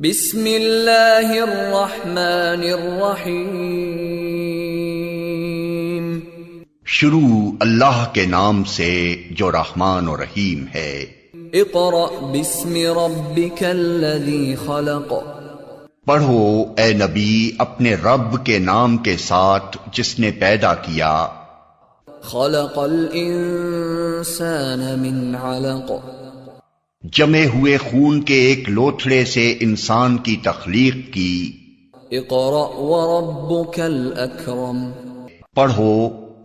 बिस्मिल्लाहिर्रहमानिर्रहीम। शुरू अल्लाह के नाम से जो रहमान और रहीम है। इक़रा बिस्मि रब्बिकल्लज़ी खलक़। पढ़ो ए नबी अपने रब के नाम के साथ जिसने पैदा किया। खलक़ल इंसान मिन अलक़। जमे हुए खून के एक लोथड़े से इंसान की तख्लीक की। इक़रा व रब्बुकल अकरम। पढ़ो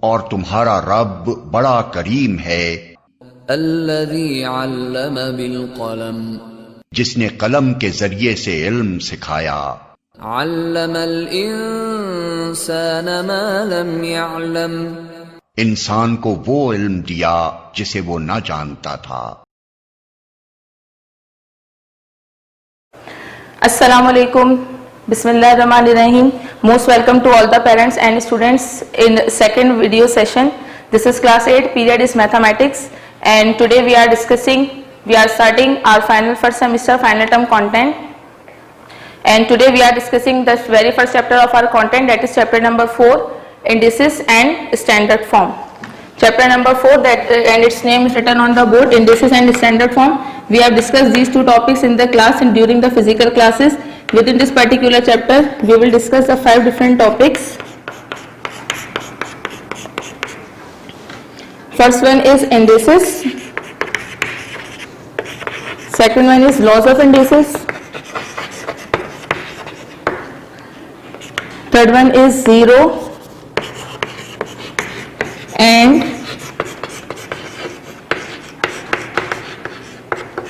और तुम्हारा रब बड़ा करीम है। अल्लज़ी अल्लम बिल क़लम। जिसने कलम के जरिए से इल्म सिखाया। अल्लमल इंसान मा लम यअलम। इंसान को वो इल्म दिया जिसे वो न जानता था। Assalamu alaikum. Bismillahirrahmanirrahim. Most welcome to all the parents and students in second video session. This is class 8, period is mathematics, and today we are starting our first semester final term content, and today we are discussing the very first chapter of our content, that is chapter number 4, indices and standard form. Chapter number 4 and its name is written on the board, indices and standard form. We have discussed these two topics in the class and during the physical classes. Within this particular chapter, we will discuss the 5 different topics. First one is indices. Second one is laws of indices. Third one is zero and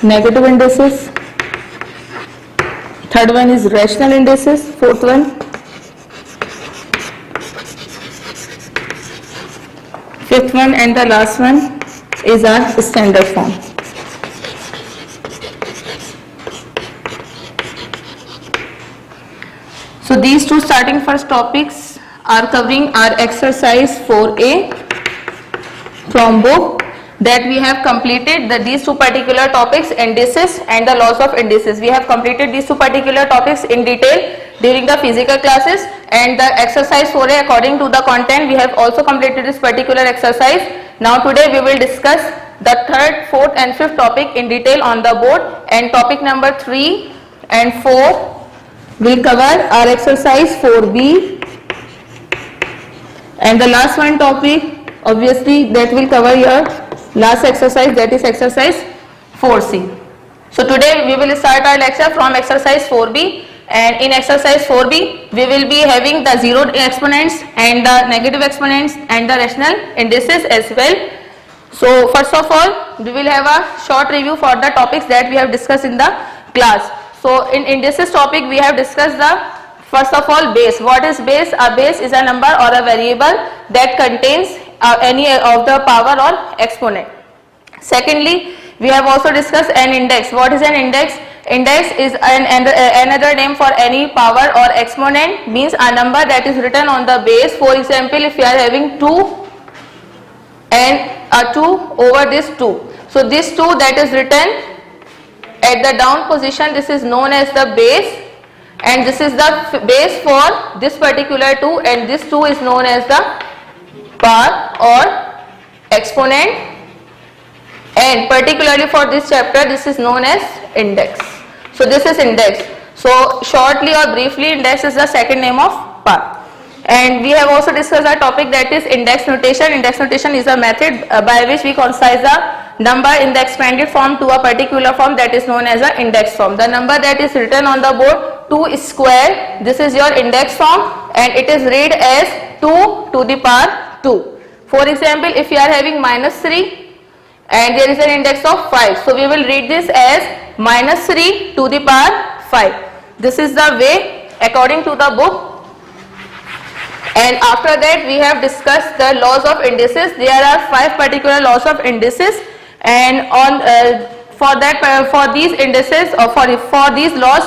negative indices. Third one is rational indices. Fourth one fifth one and the last one is our standard form. So these two starting first topics are covering our exercise 4A from book that we have completed these two particular topics, indices and the laws of indices. We have completed these two particular topics in detail during the physical classes, and the exercise 4A according to the content we have also completed this particular exercise. Now today we will discuss the third, fourth and fifth topic in detail on the board, and topic number 3 and 4 will cover our exercise 4B, and the last one topic obviously that will cover your last exercise, that is exercise 4C. So today we will start our lecture from exercise 4B, and in exercise 4B we will be having the zeroed exponents and the negative exponents and the rational indices as well. So first of all we will have a short review for the topics that we have discussed in the class. So in indices topic we have discussed the first of all base. What is base? A base is a number or a variable that contains any of the power or exponent. Secondly, we have also discussed an index. What is an index? Index is another name for any power or exponent, means a number that is written on the base. For example, if you are having 2 and a 2 over this 2, so this 2 that is written at the down position, this is known as the base, and this is the base for this particular 2, and this 2 is known as the power or exponent, and particularly for this chapter this is known as index. So this is index. So shortly or briefly, index is the second name of power. And we have also discussed a topic that is index notation. Index notation is a method by which we concise a number in the expanded form to a particular form that is known as an index form. The number that is written on the board 2 square, this is your index form, and it is read as 2 to the power 2. For example, if you are having -3 and there is an index of 5, so we will read this as -3 to the power 5. This is the way according to the book. And after that we have discussed the laws of indices. There are 5 particular laws of indices, and on for these indices or for these laws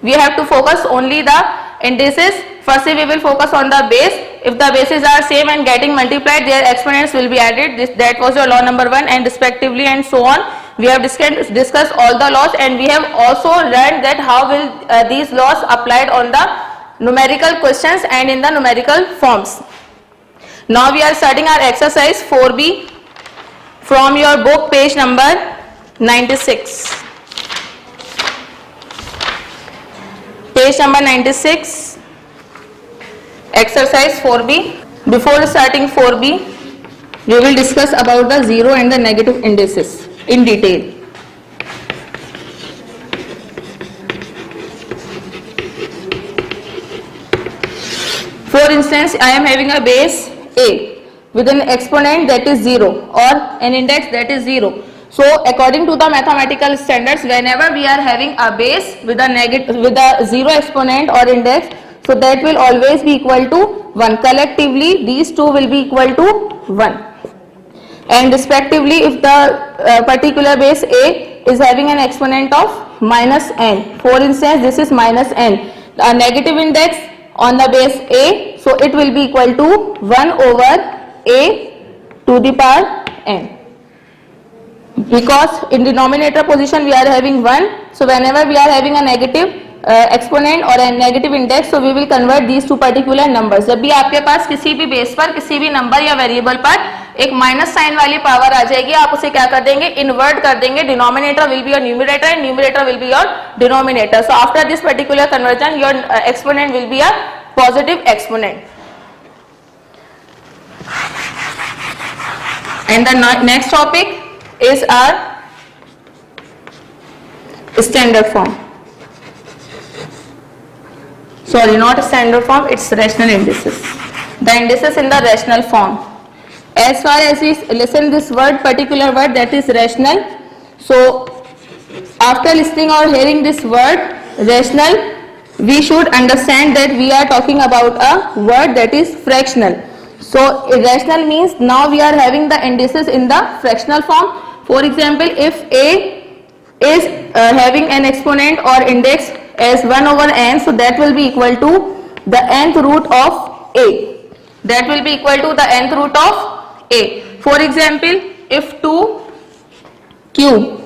we have to focus only the indices. Firstly we will focus on the base. If the bases are same and getting multiplied, their exponents will be added. That was your law number 1, and respectively and so on. we have discussed all the laws, and we have also learned that how will these laws applied on the numerical questions and in the numerical forms. Now we are starting our exercise 4B from your book, page number 96. Page number 96, exercise 4B. Before starting 4B, we will discuss about the zero and the negative indices in detail. For instance, I am having a base A with an exponent that is 0 or an index that is 0. So according to the mathematical standards, whenever we are having a base with a 0 exponent or index, so that will always be equal to 1. Collectively, these two will be equal to 1. And respectively, if the particular base A is having an exponent of minus n, for instance, this is minus n, a negative index on the base A, so it will be equal to 1 over A to the power n. Because in denominator position we are having 1, so whenever we are having a negative exponent or a negative index, so we will convert these two particular numbers. जब भी आपके पास किसी भी base पर किसी भी number या variable पर एक माइनस साइन वाली पावर आ जाएगी, आप उसे क्या कर देंगे, इन्वर्ट कर देंगे. Denominator will be your numerator and numerator will be your denominator. So after this particular conversion your exponent will be a positive exponent. And the next topic is our standard form. Sorry, not standard form, it's rational indices. The indices in the rational form. As far as we listen this word, particular word, that is rational. So after listening or hearing this word rational, we should understand that we are talking about a word that is fractional. So irrational means now we are having the indices in the fractional form. For example, if A is having an exponent or index as 1 over n, so that will be equal to the nth root of A. That will be equal to the nth root of A. For example, if 2 cube,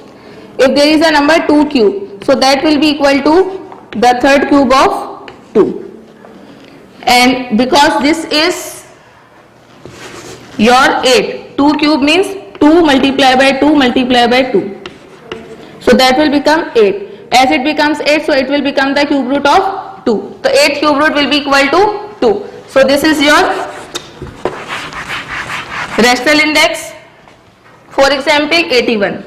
if there is a number 2 cube, so that will be equal to the third cube of 2. And because this is your 8, 2 cube means 2 multiplied by 2 multiplied by 2. So that will become 8. As it becomes 8, so it will become the cube root of 2. So 8 cube root will be equal to 2. So this is your rational index. For example, 81.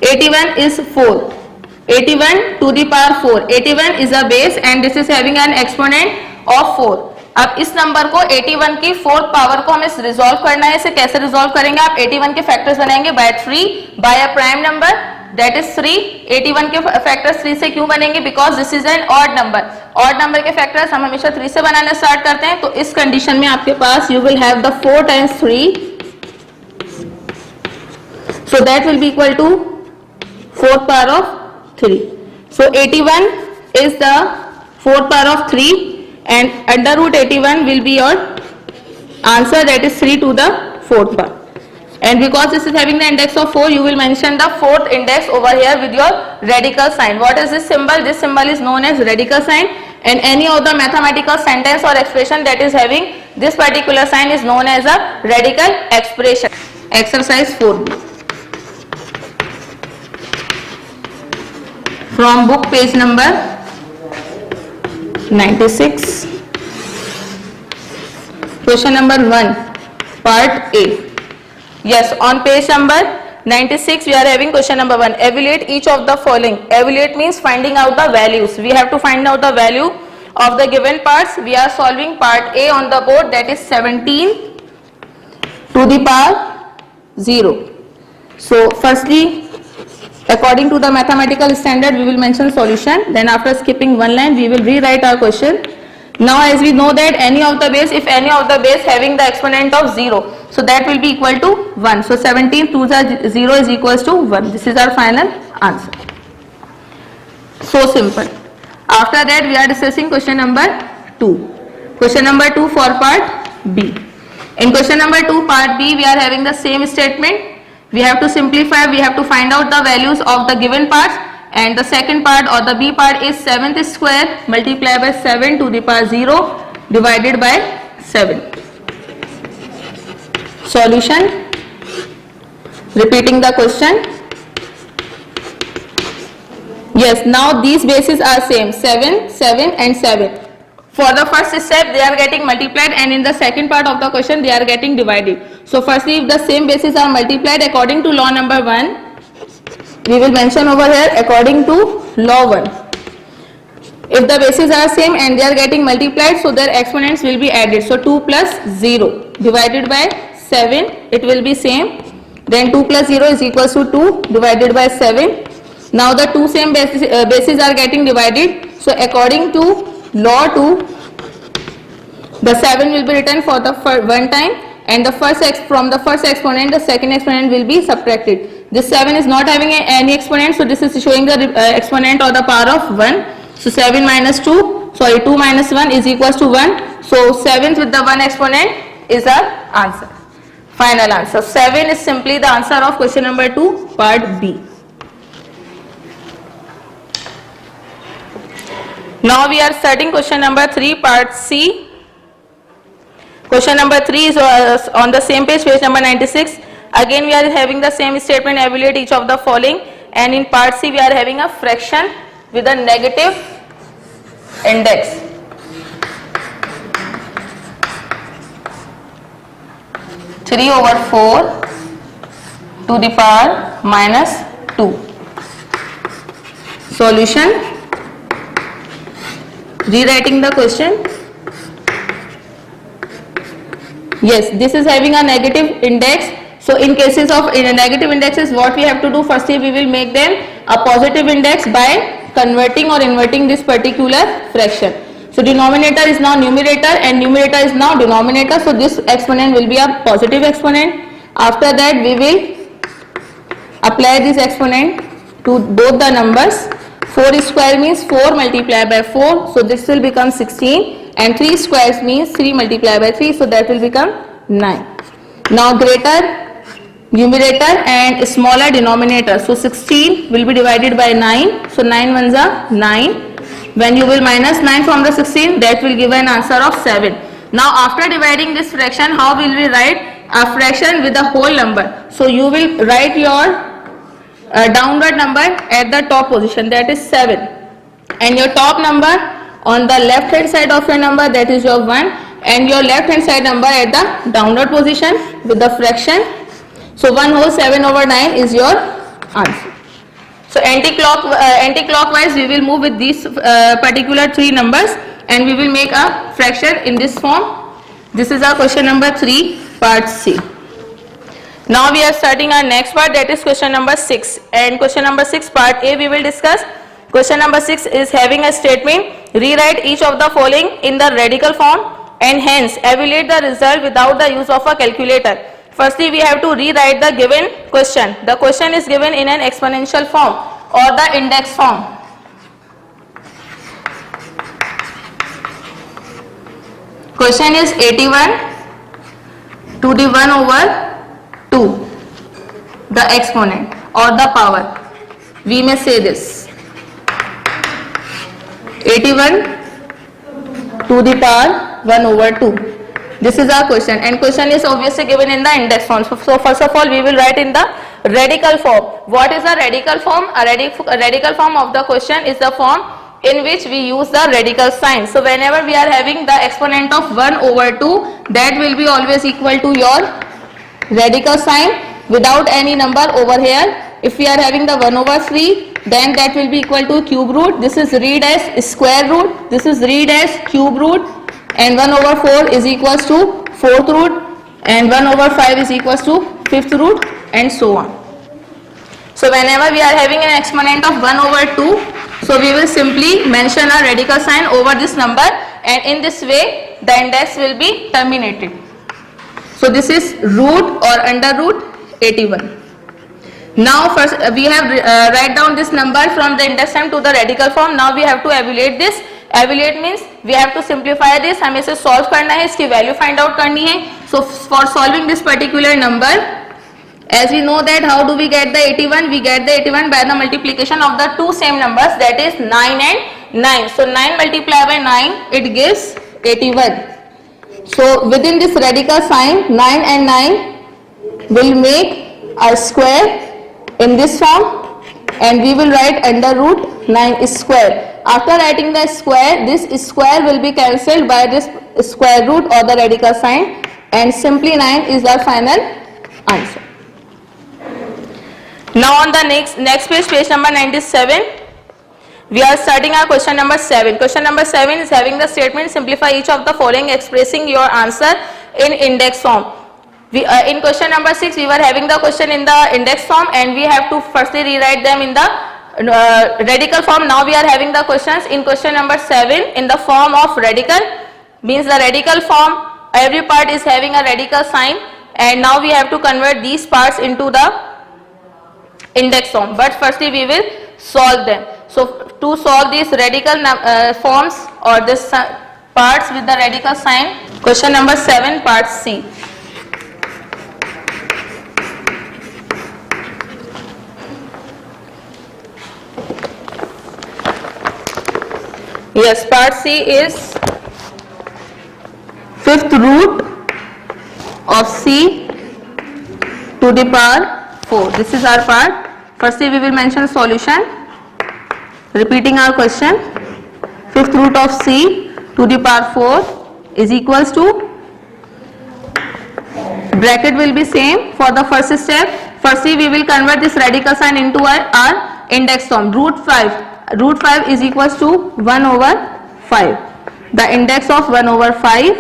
81 is 4. 81 to the power 4. 81 is a base and this is having an exponent of 4. अब इस number को 81 की fourth power को हमें resolve करना है. इसे कैसे रिजॉल्व करेंगे, आप 81 के फैक्टर्स बनाएंगे by 3 by a prime number that is 3. 81 के फैक्टर्स 3 से क्यों बनेंगे, because this is an odd number. Odd number के फैक्टर्स हम हमेशा 3 से बनाना स्टार्ट करते हैं. तो इस कंडीशन में आपके पास you will have the 4 times 3, so that will be equal to 4th power of 3. So 81 is the 4th power of 3 and under root 81 will be your answer, that is 3 to the 4th power. And because this is having the index of 4, you will mention the 4th index over here with your radical sign. What is this symbol? This symbol is known as radical sign, and any of the mathematical sentence or expression that is having this particular sign is known as a radical expression. Exercise 4B from book, page number 96. Question number 1, part A. Yes, on page number 96 we are having question number 1. Evaluate each of the following. Evaluate means finding out the values. We have to find out the value of the given parts. We are solving part A on the board, that is 17 to the power 0. So firstly, according to the mathematical standard, we will mention solution. Then after skipping one line, we will rewrite our question. Now as we know that any of the base, if any of the base having the exponent of 0, so that will be equal to 1. So 17 to the 0 is equals to 1. This is our final answer. So simple. After that we are discussing question number 2. Question number 2 for part B. In question number 2 part B, we are having the same statement. We have to simplify, we have to find out the values of the given parts, and the second part or the B part is 7th square multiplied by 7 to the power 0 divided by 7. Solution. Repeating the question. Yes, now these bases are same, 7, 7 and 7. For the first step they are getting multiplied, and in the second part of the question they are getting divided. So firstly, if the same bases are multiplied according to law number 1, we will mention over here according to law 1. If the bases are same and they are getting multiplied, so their exponents will be added. So 2 plus 0 divided by 7, it will be same. Then 2 plus 0 is equals to 2 divided by 7. Now the two same bases are getting divided. So according to law 2, the 7 will be written for the one time, and the from the first exponent the second exponent will be subtracted. This 7 is not having any exponent, so this is showing the exponent or the power of 1. So 7 minus 2 minus 1 is equals to 1. So 7 with the 1 exponent is our answer. Final answer. 7 is simply the answer of question number 2, part B. Now we are starting question number 3, part C. Question number 3 is on the same page number 96. Again we are having the same statement, evaluate each of the following, and in part C we are having a fraction with a negative index. Three over 4 to the power minus 2. Solution. Rewriting the question. Yes, this is having a negative index. So in cases of negative indexes, what we have to do, firstly we will make them a positive index by converting or inverting this particular fraction. So denominator is now numerator and numerator is now denominator. So this exponent will be a positive exponent. After that we will apply this exponent to both the numbers. 4 square means 4 multiplied by 4, so this will become 16, and 3 squares means 3 multiplied by 3, so that will become 9. Now greater numerator and smaller denominator, so 16 will be divided by 9, so 9 ones are 9. When you will minus 9 from the 16, that will give an answer of 7. Now after dividing this fraction, how will we write a fraction with a whole number? So you will write your downward number at the top position, that is 7, and your top number on the left hand side of your number, that is your 1, and your left hand side number at the downward position with the fraction. So 1 whole 7 over 9 is your answer. So anti-clockwise we will move with these particular 3 numbers, and we will make a fraction in this form. This is our question number 3, part C. Now we are starting our next part, that is question number 6, and question number 6 part A we will discuss. Question number 6 is having a statement, rewrite each of the following in the radical form and hence evaluate the result without the use of a calculator. Firstly we have to rewrite the given question. The question is given in an exponential form or the index form. Question is 81 to the 1 over 2, the exponent or the power. We may say this 81 to the power 1 over 2. This is our question, and question is obviously given in the index form. So first of all we will write in the radical form. What is a radical form? A radical form of the question is the form in which we use the radical sign. So whenever we are having the exponent of 1 over 2, that will be always equal to your radical sign without any number over here. If we are having the 1 over 3, then that will be equal to cube root. This is read as square root, this is read as cube root, and 1 over 4 is equals to 4th root, and 1 over 5 is equals to 5th root, and so on. So whenever we are having an exponent of 1 over 2, so we will simply mention a radical sign over this number, and in this way the index will be terminated. So this is root or under root 81. Now first we have write down this number from the index sign to the radical form. Now we have to evaluate this. Evaluate means we have to simplify this. हमें इसे solve करना है, इसकी value find out करनी है. So for solving this particular number, As we know that how do we get the 81? We get the 81 by the multiplication of the two same numbers, that is 9 and 9. So 9 multiplied by 9, it gives 81. So within this radical sign, 9 and 9 will make a square in this form, and we will write under root 9 square. After writing the square, this square will be cancelled by this square root or the radical sign, and simply 9 is our final answer. Now on the next page, page number 97, we are starting our question number 7. Question number 7 is having the statement simplify each of the following expressing your answer in index form. In question number 6 we were having the question in the index form, and we have to firstly rewrite them in the radical form. Now we are having the questions in question number 7 in the form of radical, means the radical form, every part is having a radical sign, and now we have to convert these parts into the index form, but firstly we will solve them. So to solve these radical forms or this parts with the radical sign, question number 7 part C. Yes, part C is 5th root of C to the power 4. This is our part. Firstly we will mention solution, repeating our question. 5th root of C to the power 4 is equals to, bracket will be same for the first step. Firstly we will convert this radical sign into our index form. Root 5 is equals to 1 over 5, the index of 1 over 5.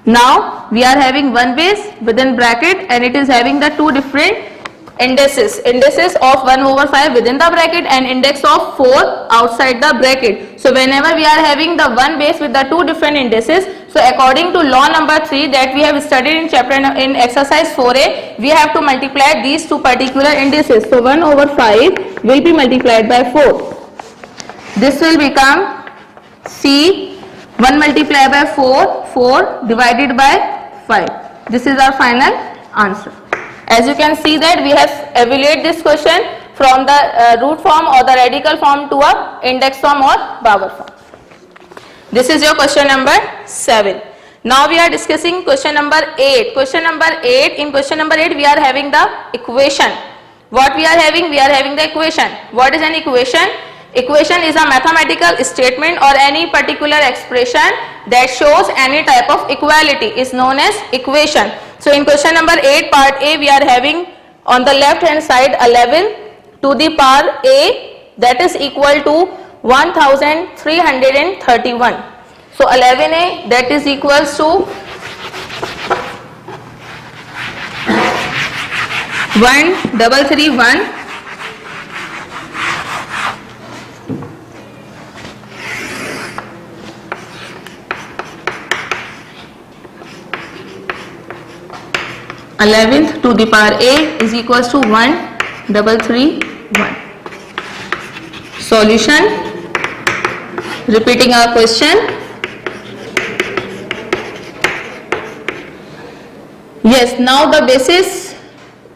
Now we are having one base within bracket, and it is having the two different indices of 1 over 5 within the bracket and index of 4 outside the bracket. So whenever we are having the one base with the two different indices, so according to law number 3 that we have studied in chapter in exercise 4a, we have to multiply these two particular indices. So 1 over 5 will be multiplied by 4. This will become C 1 multiplied by 4 divided by 5. This is our final answer. As you can see that we have evaluated this question from the root form or the radical form to a index form or power form. This is your question number 7. Now we are discussing question number 8. Question number 8, in question number 8 we are having the equation. What we are having? We are having the equation. What is an equation? Equation is a mathematical statement or any particular expression that shows any type of equality is known as equation. So in question number 8 part A we are having on the left hand side 11 to the power A, that is equal to 1331. So 11A that is equals to 1331. Eleventh to the power A is equals to 1331. Solution, repeating our question. Yes, now the basis,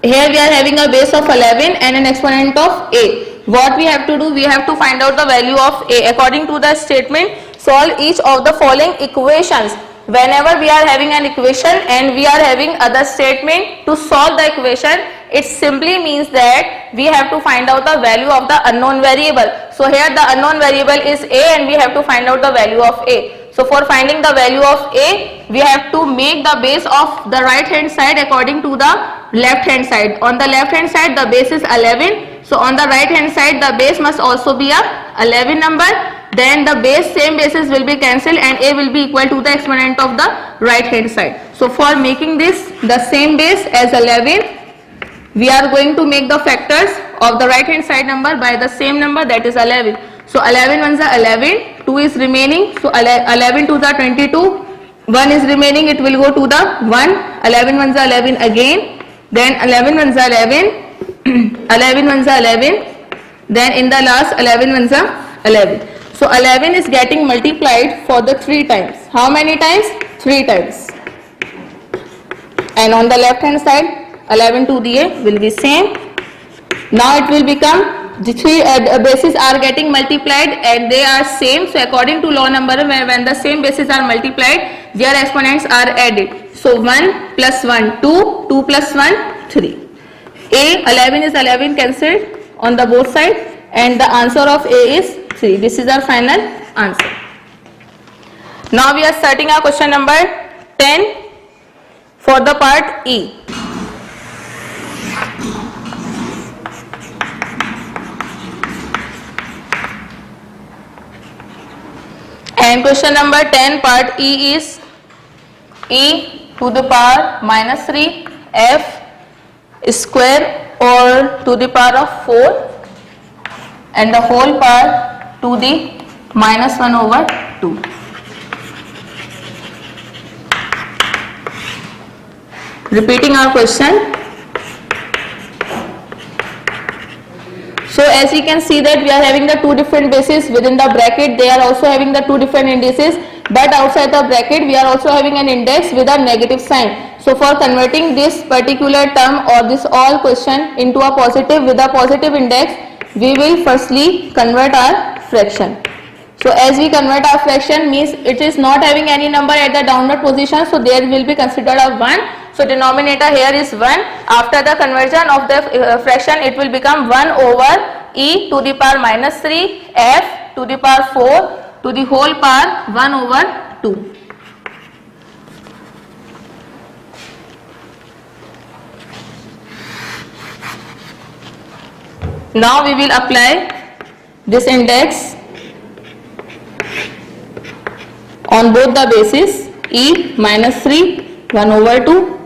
here we are having a base of 11 and an exponent of A. What we have to do? We have to find out the value of A. According to the statement, solve each of the following equations. Whenever we are having an equation and we are having other statement to solve the equation, it simply means that we have to find out the value of the unknown variable. So here the unknown variable is A and we have to find out the value of A. So for finding the value of A, we have to make the base of the right hand side according to the left hand side. On the left hand side the base is 11. So on the right hand side the base must also be a 11 number. Then the same bases will be cancelled and A will be equal to the exponent of the right hand side. So for making this the same base as 11, we are going to make the factors of the right hand side number by the same number, that is 11. So 11 ones are 11, 2 is remaining, so 11 2s are 22, 1 is remaining, it will go to the 1, 11 ones are 11 again, then 11 ones are 11, 11 ones are 11, then in the last 11 ones are 11. So 11 is getting multiplied for the 3 times. How many times? 3 times. And on the left hand side 11 to the a will be same. Now it will become the three bases are getting multiplied and they are same. So according to law number, when the same bases are multiplied, their exponents are added. So 1 plus 1 2, 2 plus 1 3. A 11 is 11 cancelled on the both side and the answer of A is 3. This is our final answer. Now we are starting our question number 10 for the part E. And question number 10 part E is e to the power minus 3 f square or to the power of 4 and the whole power to the minus 1 over 2. Repeating our question. So as you can see that we are having the two different bases within the bracket. They are also having the two different indices, but outside the bracket we are also having an index with a negative sign. So for converting this particular term or this all question into a positive with a positive index, we will firstly convert our fraction. So as we convert our fraction means it is not having any number at the downward position, so there will be considered a 1. So denominator here is 1. After the conversion of the fraction, it will become 1 over e to the power minus 3 f to the power 4 to the whole power 1 over 2. Now we will apply this index on both the bases. E minus 3 1 over 2,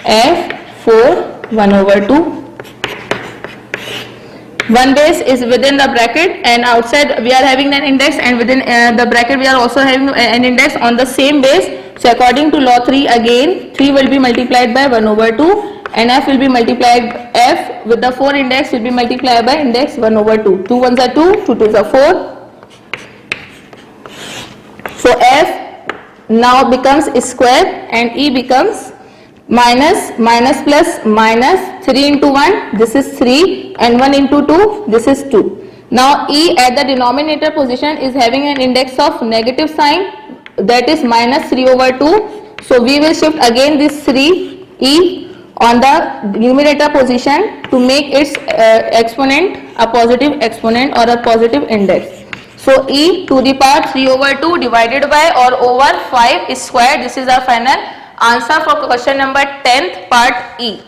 f 4 1 over 2. One base is within the bracket and outside we are having an index, and within the bracket we are also having an index on the same base. So according to law 3, again 3 will be multiplied by 1 over 2 and f will be multiplied, f with the 4 index will be multiplied by index 1 over 2. 2 ones are 2, 2 twos are 4. So f now becomes square and e becomes minus plus minus 3 into 1, this is 3, and 1 into 2, this is 2. Now e at the denominator position is having an index of negative sign, that is minus 3 over 2. So we will shift again this 3 e on the numerator position to make its exponent a positive exponent or a positive index. So e to the power 3 over 2 divided by or over 5 square. This is our final answer for question number 10th part E.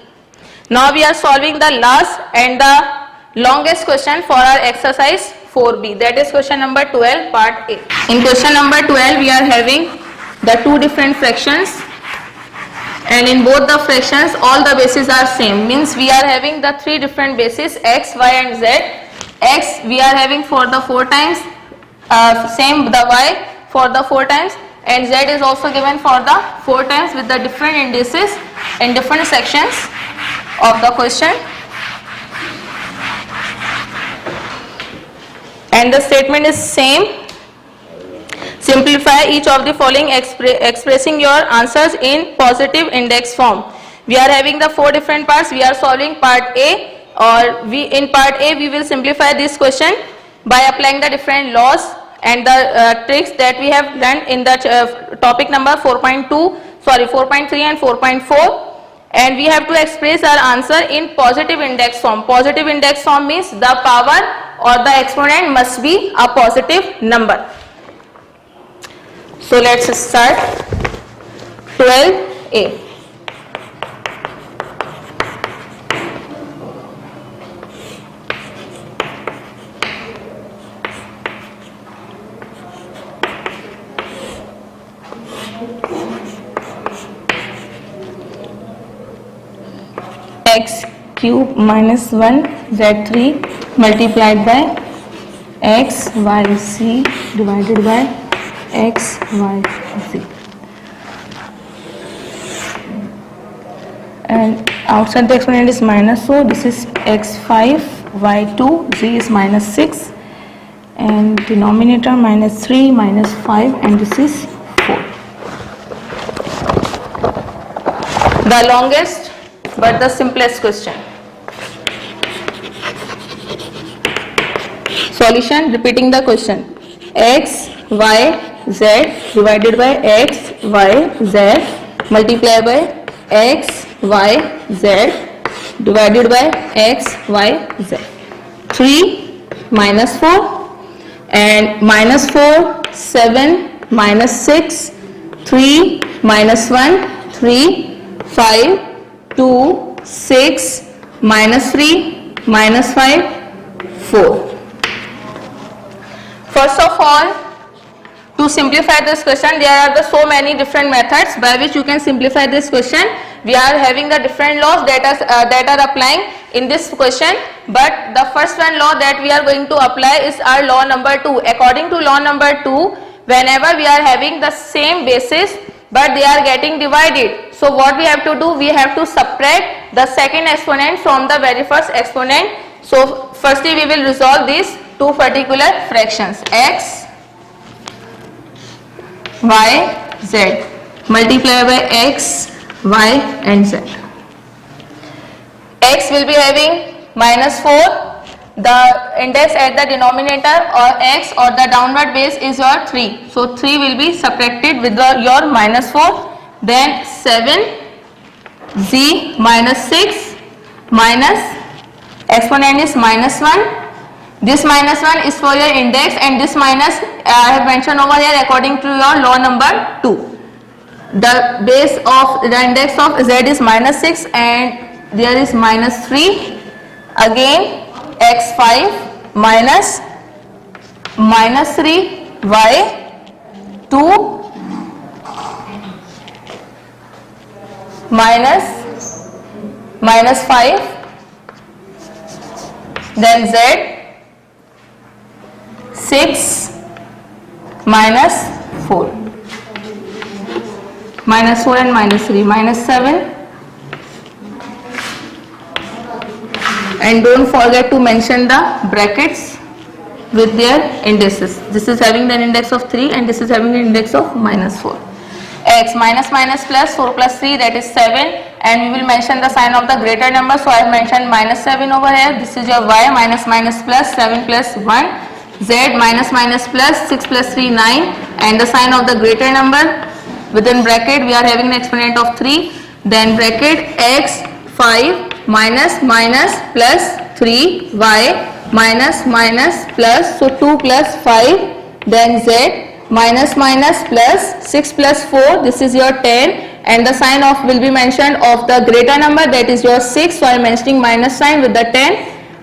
Now we are solving the last and the longest question for our exercise 4B, that is question number 12 part A. In question number 12 we are having the two different fractions, and in both the fractions all the bases are same, means we are having the three different bases x, y and z. X we are having for the 4 times, same the y for the 4 times, and z is also given for the 4 times with the different indices in different sections of the question. And the statement is same. Simplify each of the following expressing your answers in positive index form. We are having the 4 different parts. We are solving part A, or in part A we will simplify this question by applying the different laws and the tricks that we have learned in the topic number 4.3 and 4.4, and we have to express our answer in positive index form. Positive index form means the power or the exponent must be a positive number. So let's start 12A. X cube minus 1 z3 multiplied by x y c divided by x y z, and outside the exponent is minus, so this is x5 y2 z is minus 6, and denominator minus 3 minus 5, and this is 4. The longest but the simplest question. Solution, repeating the question. X, Y, Z divided by X, Y, Z multiplied by X, Y, Z divided by X, Y, Z. 3 minus 4 and minus 4, 7 minus 6, 3 minus 1, 3, 5, 2, 6 minus 3 minus 5, 4. First of all, to simplify this question, there are so many different methods by which you can simplify this question. We are having the different laws that are applying in this question, but the first one law that we are going to apply is our law number 2. According to law number 2, whenever we are having the same basis but they are getting divided, so what we have to do, we have to subtract the second exponent from the very first exponent. So firstly we will resolve these two particular fractions, x, y, z multiplied by x, y and z. X will be having minus 4, the index at the denominator or x or the downward base is your 3. So 3 will be subtracted with your minus 4, then 7, z minus 6 minus exponent is minus 1. This minus 1 is for your index and this minus I have mentioned over here according to your law number 2. The base of the index of z is minus 6 and there is minus 3. Again x5 minus 3 y 2 minus 5, then z 6 minus 4, minus 4 and minus 3, minus 7, and don't forget to mention the brackets with their indices. This is having an index of 3 and this is having an index of minus 4. X minus minus plus 4 plus 3, that is 7, and we will mention the sign of the greater number, so I have mentioned minus 7 over here. This is your y minus minus plus 7 plus 1, z minus minus plus 6 plus 3 9, and the sign of the greater number within bracket we are having an exponent of 3, then bracket x 5 minus minus plus 3 y minus minus plus, so 2 plus 5, then z minus minus plus 6 plus 4, this is your 10, and the sign of will be mentioned of the greater number, that is your 6, so I am mentioning minus sign with the 10,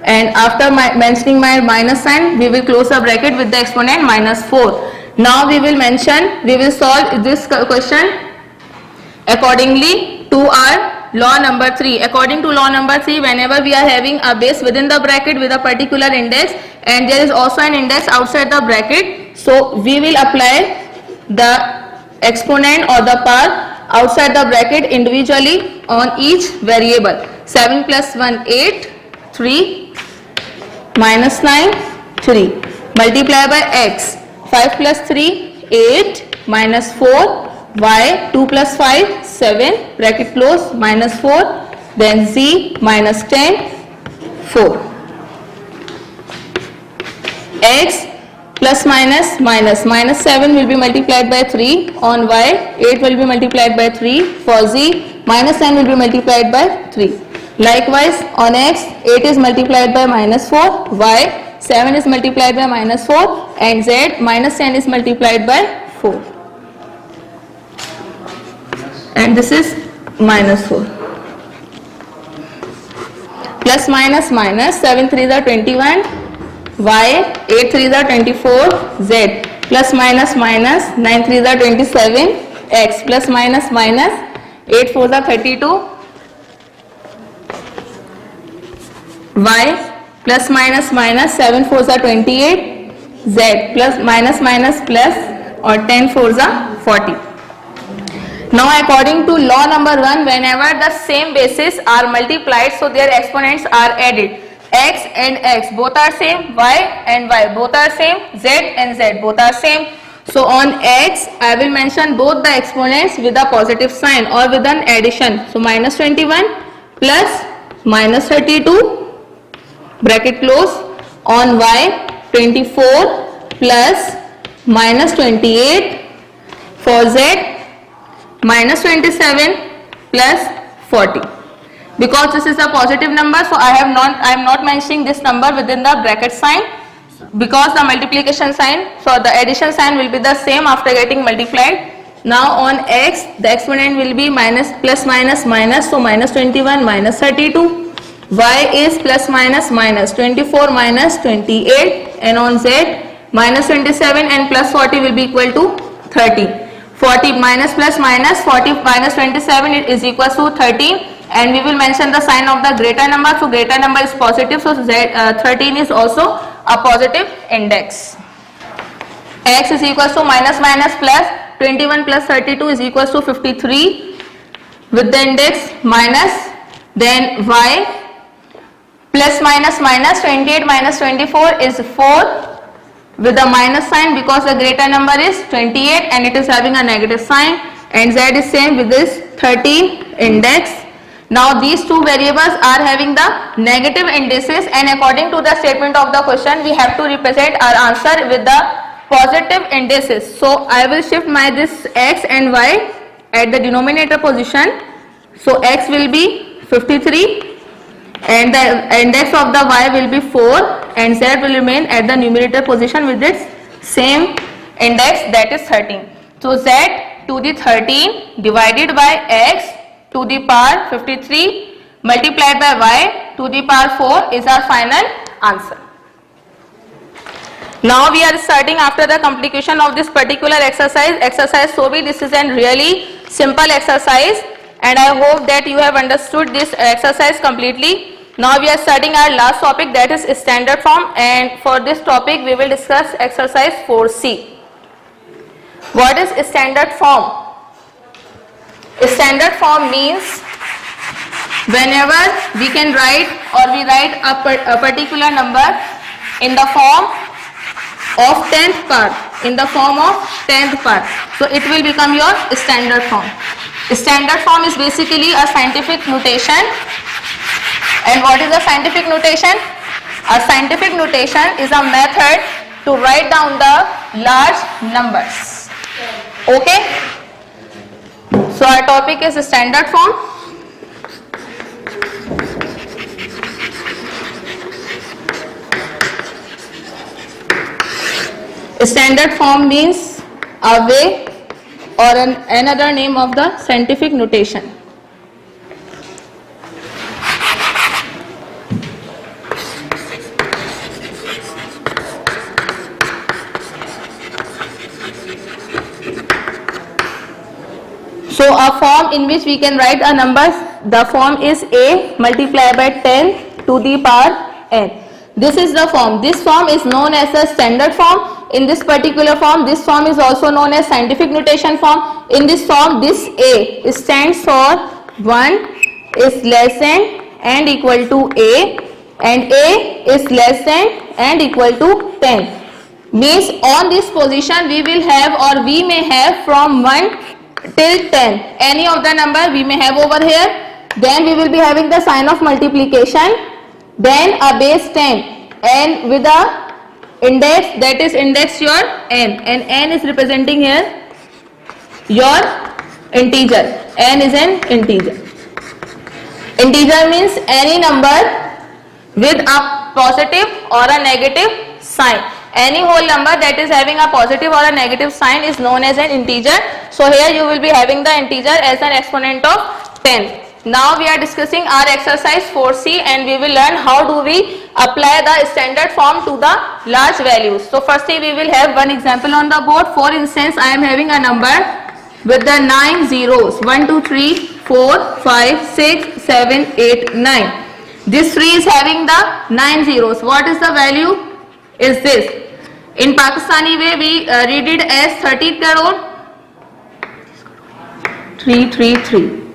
and after mentioning my minus sign we will close the bracket with the exponent minus 4. Now we will solve this question accordingly to our law number 3. According to law number 3, whenever we are having a base within the bracket with a particular index and there is also an index outside the bracket, so we will apply the exponent or the power outside the bracket individually on each variable. 7 plus 1 8, 3 minus 9 3 multiplied by x, 5 plus 3 8 minus 4 y 2 plus 5 7 bracket close minus 4, then z minus 10 4, x plus minus minus 7 will be multiplied by 3 on y, 8 will be multiplied by 3, for z minus 10 will be multiplied by 3. Likewise on x, 8 is multiplied by minus 4, y 7 is multiplied by minus 4, and z minus 10 is multiplied by 4, and this is minus 4. Plus minus minus 7 3s are 21, y 8 3s are 24, z plus minus minus 9 3s are 27, x plus minus minus 8 4s are 32, y plus minus minus 7 4s are 28, z plus minus minus plus or 10 4s are 40. Now according to law number 1, whenever the same bases are multiplied, so their exponents are added. X and x both are same, y and y both are same, z and z both are same. So on x I will mention both the exponents with a positive sign or with an addition. So minus 21 plus minus 32 bracket close on y 24 plus minus 28 for z minus 27 plus 40. Because this is a positive number, so I am not mentioning this number within the bracket sign, because the multiplication sign, so the addition sign will be the same after getting multiplied. Now on x, the exponent will be minus plus minus minus, so minus 21 minus 32. Y is plus minus minus 24 minus 28, and on z minus 27 and plus 40 will be equal to 30. 40 minus plus minus 40 minus 27 it is equal to 13, and we will mention the sign of the greater number, so greater number is positive, so 13 is also a positive index. X is equal to minus minus plus 21 plus 32 is equal to 53 with the index minus, then y plus minus minus 28 minus 24 is 4 with the minus sign because the greater number is 28 and it is having a negative sign, and z is same with this 13 index. Now these two variables are having the negative indices, and according to the statement of the question we have to represent our answer with the positive indices. So I will shift my this x and y at the denominator position. So x will be 53 and the index of the y will be 4, and z will remain at the numerator position with its same index, that is 13. So z to the 13 divided by x to the power 53 multiplied by y to the power 4 is our final answer. Now we are starting after the completion of this particular exercise 4B. This is a really simple exercise, and I hope that you have understood this exercise completely. Now we are starting our last topic, that is standard form, and for this topic we will discuss exercise 4C. What is standard form? Standard form means whenever we can write or we write a particular number in the form of 10th power, so it will become your standard form. Standard form is basically a scientific notation. And what is a scientific notation? A scientific notation is a method to write down the large numbers. Okay? So our topic is standard form. Standard form means a way or another name of the scientific notation. So a form in which we can write a number, the form is a multiplied by 10 to the power n. This is the form. This form is known as a standard form. In this particular form, this form is also known as scientific notation form. In this form, this a stands for 1 is less than and equal to a, and a is less than and equal to 10. Means on this position we will have or we may have from 1 till 10. Any of the number we may have over here. Then we will be having the sign of multiplication. Then a base 10 and with a index, that is index your n, and n is representing here your integer. N is an integer. Integer means any number with a positive or a negative sign. Any whole number that is having a positive or a negative sign is known as an integer. So here you will be having the integer as an exponent of 10. Now we are discussing our exercise 4C, and we will learn how do we apply the standard form to the large values. So firstly we will have one example on the board. For instance, I am having a number with the 9 zeros, 1, 2, 3, 4, 5, 6, 7, 8, 9. This 3 is having the 9 zeros. What is the value? Is this. In Pakistani way we read it as 30 crore. 333.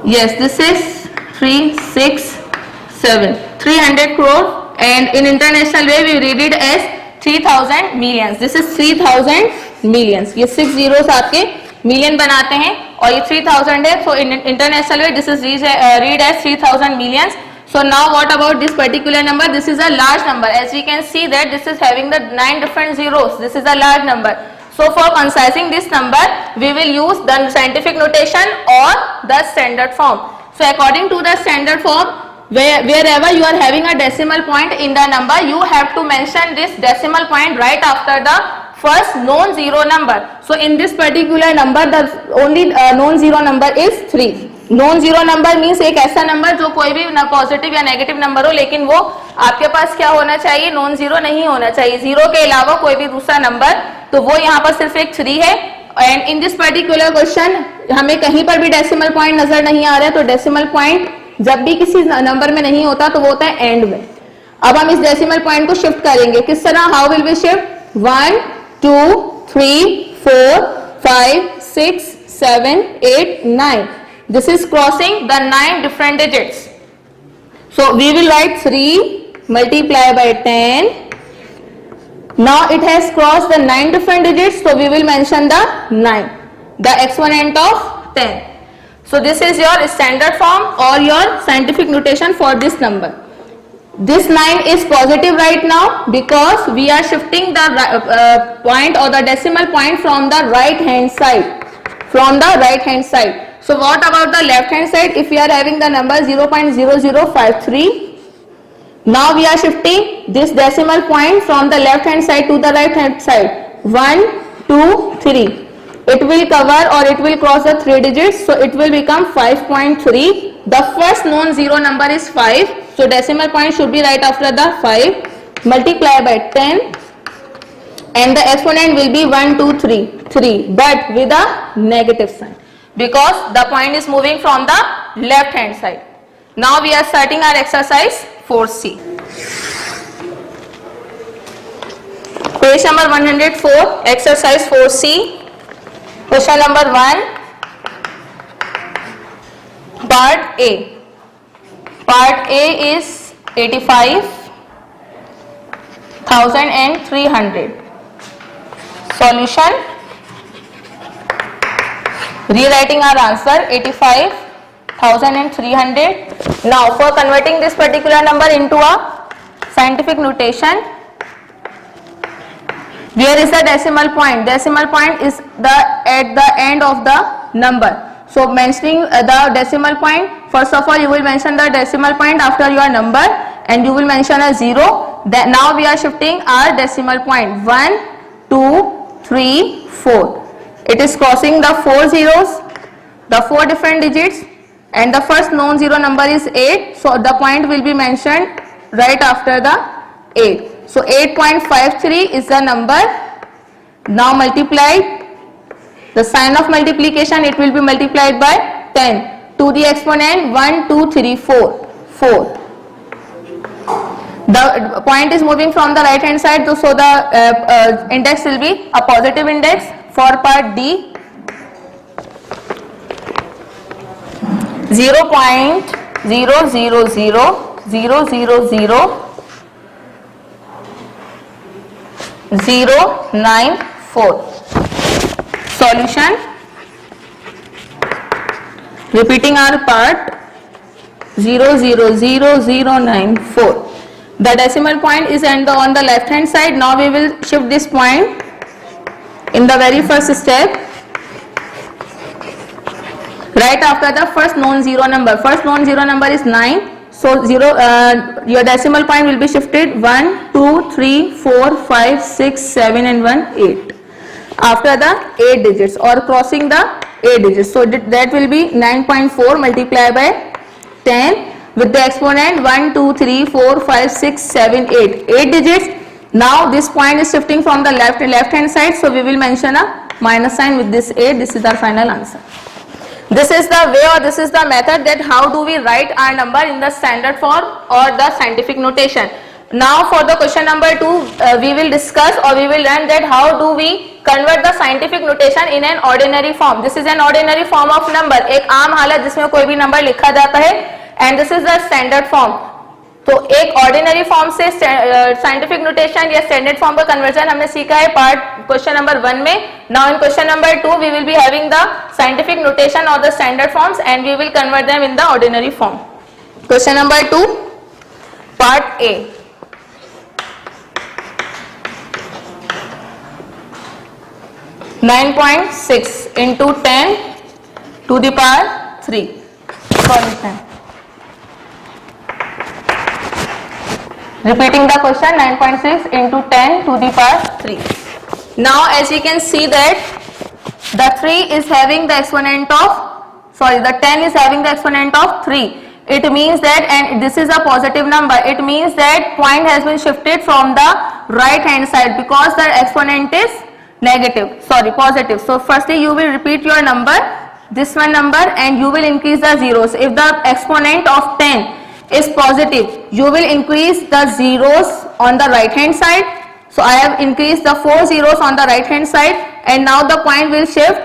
Yes, this is 367. 300 crore, and in international way we read it as 3000 millions. This is 3000 millions. ये 6 zeros आपके million बनाते हैं, और ये 3000 है, so in international way this is read as 3000 millions. So now what about this particular number? This is a large number. As we can see that this is having the 9 different zeros. This is a large number. So for concising this number, we will use the scientific notation or the standard form. So according to the standard form, wherever you are having a decimal point in the number, you have to mention this decimal point right after the first non-zero number. So in this particular number, the only non-zero number is 3. Non-zero number means एक ऐसा number जो कोई भी ना positive या negative number हो, लेकिन वो आपके पास क्या होना चाहिए, नॉन जीरो नहीं होना चाहिए, जीरो के अलावा कोई भी दूसरा नंबर, तो वो यहाँ पर सिर्फ एक 3 है. And in this particular question हमें कहीं पर भी डेसिमल पॉइंट नजर नहीं आ रहा है, तो डेसिमल पॉइंट जब भी किसी नंबर में नहीं होता तो वो होता है एंड में. अब हम इस डेसिमल पॉइंट को शिफ्ट करेंगे, किस तरह, how will be shift, 1 2 3 4 5 6 7 8 9. This is crossing the 9 different digits. So we will write 3 multiply by 10. Now it has crossed the 9 different digits, so we will mention the 9, the exponent of 10. So this is your standard form or your scientific notation for this number. This 9 is positive right now because we are shifting the point or the decimal point from the right hand side. So what about the left hand side? If we are having the number 0.0053, now we are shifting this decimal point from the left hand side to the right hand side. 1 2 3. It will cover or it will cross the 3 digits, so it will become 5.3. The first non-zero number is 5, so decimal point should be right after the 5. Multiply by 10, and the exponent will be 1 2 3, but with a negative sign, because the point is moving from the left hand side. Now we are starting our exercise 4C. Page number 104, exercise 4C. Question number 1, part A. Part A is 85,300. Solution. Rewriting our answer, 85,300. Now for converting this particular number into a scientific notation, where is the decimal point? Decimal point is at the end of the number. So mentioning the decimal point, first of all you will mention the decimal point after your number and you will mention a 0. Then now we are shifting our decimal point, 1 2 3 4. It is crossing the 4 zeros, the 4 different digits, and the first non-zero number is 8, so the point will be mentioned right after the 8. So 8.53 is the number. Now multiply, the sign of multiplication, it will be multiplied by 10 to the exponent 1 2 3 4. The point is moving from the right hand side, so the index will be a positive index. For part D, 0.00000094. Solution. Repeating our part, 0.000094. The decimal point is on the left hand side. Now we will shift this point in the very first step, right after the first non-zero number. First non-zero number is 9, so your decimal point will be shifted 1 2 3 4 5 6 7 and 1 8 after the 8 digits or crossing the 8 digits. So that will be 9.4 multiplied by 10 with the exponent 1 2 3 4 5 6 7 8 digits. Now this point is shifting from the left hand side, so we will mention a minus sign with this 8. This is our final answer. This is the way or this is the method that how do we write our number in the standard form or the scientific notation. Now for the question number 2, we will discuss or we will learn that how do we convert the scientific notation in an ordinary form. This is an ordinary form of number, एक आम हालत जिसमें कोई भी number लिखा जाता है, and this is the standard form. तो एक ऑर्डिनरी फॉर्म से साइंटिफिक नोटेशन या स्टैंडर्ड फॉर्म का कन्वर्जन हमने सीखा है पार्ट क्वेश्चन नंबर 1 में. Now in question number 2 we will be having the scientific notation और the standard forms and we will convert them in the ordinary form. Question number 2 part A. Nine 9.6 into 10 to the power 3. Repeating the question, 9.6 into 10 to the power 3. Now as you can see that the 3 is having the exponent of, the 10 is having the exponent of 3. It means that, and this is a positive number, it means that point has been shifted from the right hand side because the exponent is positive. So firstly you will repeat your number, this one number, and you will increase the zeros. If the exponent of 10 is positive, you will increase the zeros on the right hand side. So I have increased the 4 zeros on the right hand side, and now the point will shift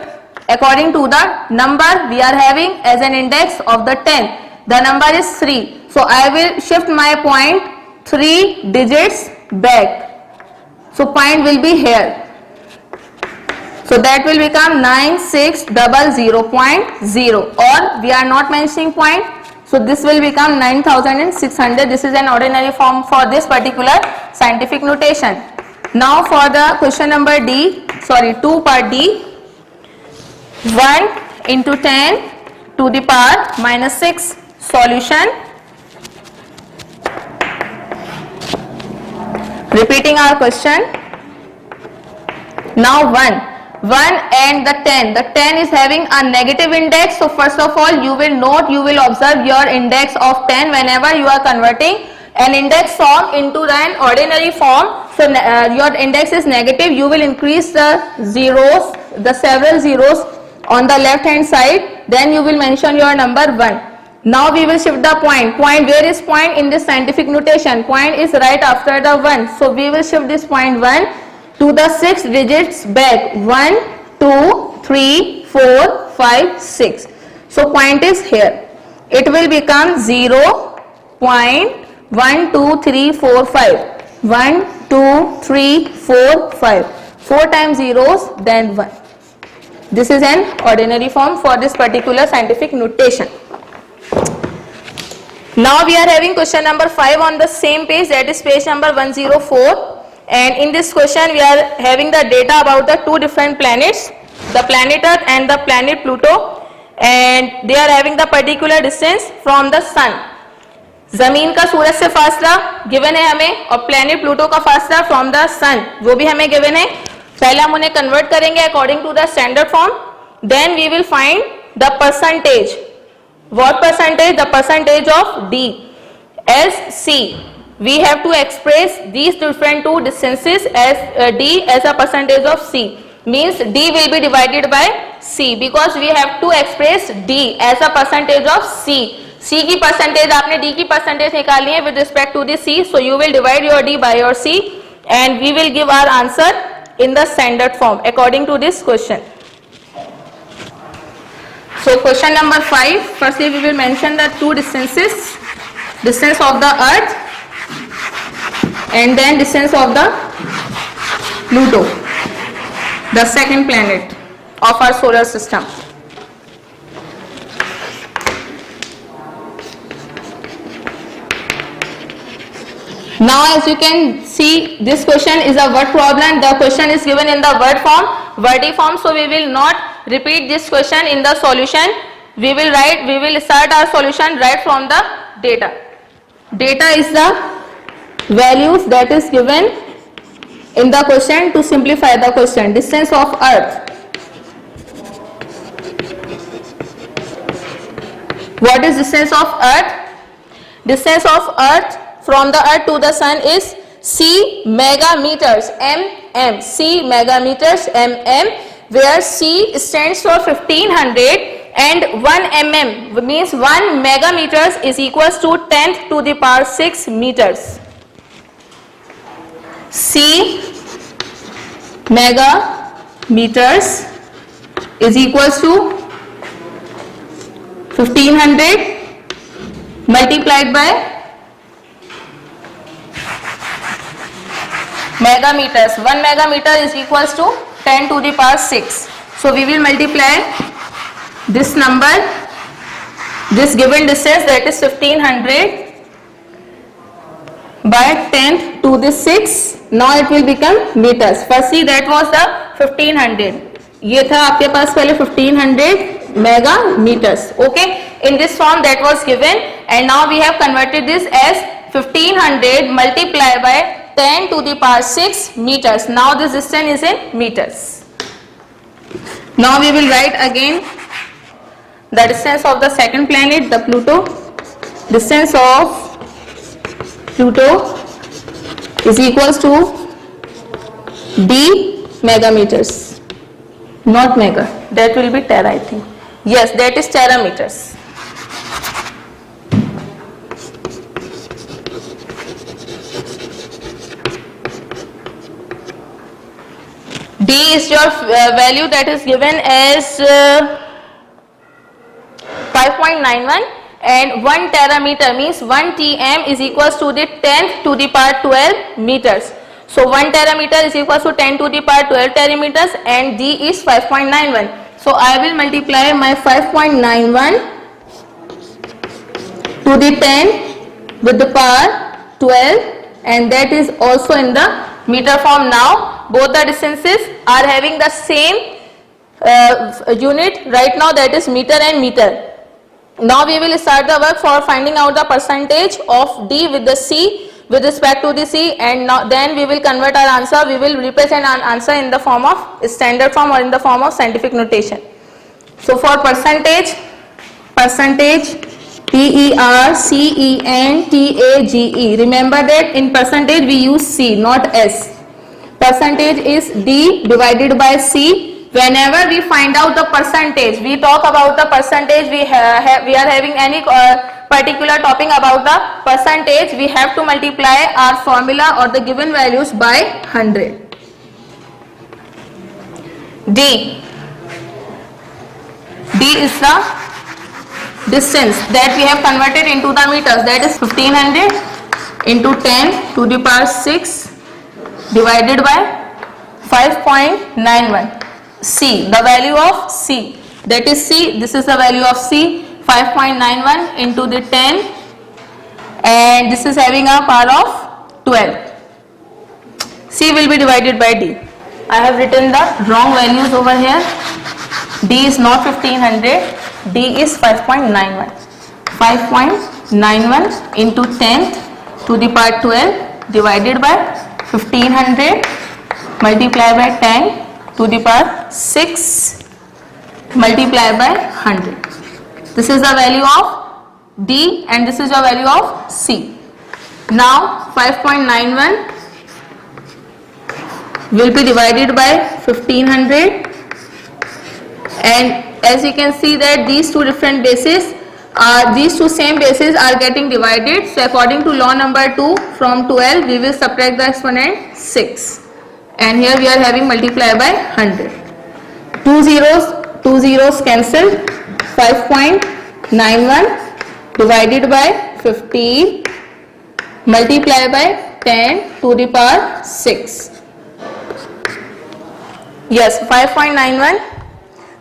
according to the number we are having as an index of the 10. The number is 3. So I will shift my point 3 digits back. So point will be here. So that will become 9600.0, or we are not mentioning point. So this will become 9600. This is an ordinary form for this particular scientific notation. Now for the question number 2 part D. 1 into 10 to the power minus 6. Solution. Repeating our question. Now 1 and the 10. The 10 is having a negative index. So first of all you will observe your index of 10 whenever you are converting an index form into an ordinary form. So your index is negative. You will increase the zeros, the several zeros on the left hand side. Then you will mention your number 1. Now we will shift the point. Where is point in this scientific notation? Point is right after the 1. So we will shift this point 1 to the 6 digits back. 1, 2, 3, 4, 5, 6. So point is here. It will become 0.123455. 1, 2, 3, 4, 5. 4 times zeros, then 1. This is an ordinary form for this particular scientific notation. Now we are having question number 5 on the same page, that is page number 104. And in this question we are having the data about the two different planets, the planet Earth and the planet Pluto, and they are having the particular distance from the sun. जमीन का सूरज से फासला given है हमें, और planet Pluto का फासला from the सन वो भी हमें गिवन है. पहले हम उन्हें कन्वर्ट करेंगे according to the standard form. Then we will find the percentage. What percentage? The percentage of D as C. We have to express these different two distances as d as a percentage of c. Means d will be divided by c because we have to express d as a percentage of c. c की percentage आपने d की percentage निकाली है with respect to the c. So you will divide your d by your c and we will give our answer in the standard form according to this question. So question number 5. Firstly we will mention the two distances. Distance of the earth and then distance of the Pluto, the second planet of our solar system. Now as you can see, this question is a word problem. The question is given in the word form, wordy form, so we will not repeat this question in the solution. We will start our solution right from the data. Data is the values that is given in the question to simplify the question. Distance of earth. What is distance of earth? Distance of earth from the earth to the sun is c megameters, mm. C megameters, mm, where c stands for 1500 and 1 mm means 1 megameters is equals to 10th to the power 6 meters. C megameters is equals to 1500 multiplied by megameters. 1 megameter is equals to 10 to the power 6. So we will multiply this number, this given distance, that is 1500 by 10 to the 6. Now it will become meters. Firstly that was the 1500. ये था आपके पास पहले 1500 megameters. Okay, in this form that was given, and now we have converted this as 1500 multiplied by 10 to the power 6 meters. Now this distance is in meters. Now we will write again the distance of the second planet, the Pluto. Distance of Pluto is equals to d megameters, not mega, that will be tera I think. Yes, that is terameters. D is your value that is given as 5.91, and 1 terameter means 1 tm is equals to the 10th to the power 12 meters. So 1 terameter is equals to 10 to the power 12 terameters, and D is 5.91. So I will multiply my 5.91 to the 10 with the power 12, and that is also in the meter form. Now both the distances are having the same unit right now, that is meter and meter. Now we will start the work for finding out the percentage of D with the C with respect to the C, and now then we will convert our answer. We will represent our answer in the form of standard form or in the form of scientific notation. So for percentage, PERCENTAGE. Remember that in percentage we use C, not S. Percentage is D divided by C. Whenever we find out the percentage, we talk about the percentage, we are having any particular topic about the percentage, we have to multiply our formula or the given values by 100. D is the distance that we have converted into the meters, that is 1500 into 10 to the power 6 divided by 5.91. C, the value of C, that is C, this is the value of C, 5.91 into the 10, and this is having a power of 12. C will be divided by D. I have written the wrong values over here. D is not 1500, D is 5.91. 5.91 into 10th to the power 12 divided by 1500 multiplied by 10 to the power 6 multiplied by 100. This is the value of D and this is the value of C. Now 5.91 will be divided by 1500, and as you can see that these two different bases, these two same bases are getting divided. So according to law number 2, from 12 we will subtract the exponent 6. And here we are having multiplied by 100. Two zeros cancel. 5.91 divided by 15 multiplied by 10 to the power 6. Yes, 5.91.